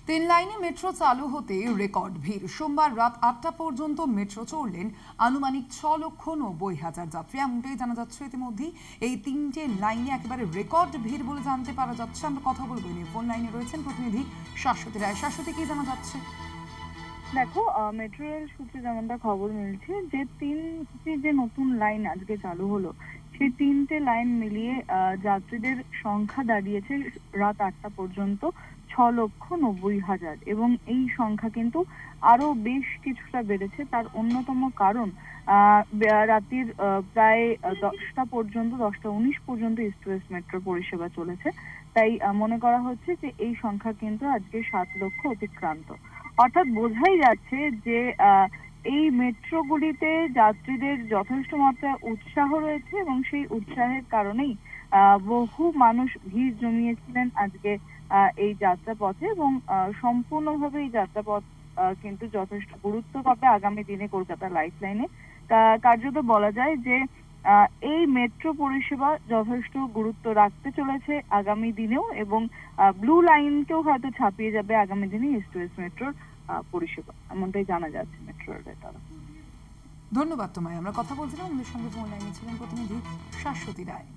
তিন লাইনে মেট্রো চালু হতে রেকর্ড ভিড়। সোমবার রাত ৮টা পর্যন্ত মেট্রো চড়লেন আনুমানিক ৬,৯০,০০০ যাত্রী। এমনটাই জানা যাচ্ছে ইতিমধ্যেই। এই তিনটে লাইনে একেবারে রেকর্ড ভিড় বলে জানতে পারা যাচ্ছে। আমরা কথা বলবো নিয়ে ফোন লাইনে রয়েছেন প্রতিনিধি শাশ্বতী রায়। শাশ্বতী, কি জানা যাচ্ছে? দেখো, মেট্রো রেল সূত্রে যেমনটা খবর মিলছে যে তিনটি যে নতুন লাইন আজকে চালু হলো, সেই তিনটে লাইন মিলিয়ে যাত্রীদের সংখ্যা দাঁড়িয়েছে রাত ৮টা পর্যন্ত ৬,৯০,০০০, এবং এই সংখ্যা কিন্তু আরো বেশ কিছুটা বেড়েছে। তার অন্যতম কারণ রাত্রির প্রায় 10টা পর্যন্ত, 10টা 19 পর্যন্ত ইস্ট ওয়েস্ট মেট্রো পরিষেবা চলেছে। তাই মনে করা হচ্ছে যে এই সংখ্যা কিন্তু আজকে 7 লক্ষ অতিক্রান্ত। অর্থাৎ বোঝাই যাচ্ছে যে এই মেট্রোগুলিতে যাত্রীদের যথেষ্ট মাত্রায় উৎসাহ রয়েছে, এবং সেই উৎসাহের কারণেই বহু মানুষ ভিড় জমিয়েছিলেন আজকে এই যাত্রাপথে, এবং সম্পূর্ণভাবে এই যাত্রাপথ কিন্তু যথেষ্ট গুরুত্ব পাবে আগামী দিনে কলকাতা লাইফ লাইনে। কার্যত বলা যায় যে এই মেট্রো পরিষেবা যথেষ্ট গুরুত্ব রাখতে চলেছে আগামী দিনেও, এবং ব্লু লাইনকেও হয়তো ছাপিয়ে যাবে আগামী দিনে ইস্ট ওয়েস্ট মেট্রোর পরিষেবা, এমনটাই জানা যাচ্ছে মেট্রো রেলের তরফ। ধন্যবাদ তোমায়। আমরা কথা বলছিলাম, আমাদের সঙ্গে ফোন লাইনে ছিলেন প্রতিনিধি শাশ্বতী রায়।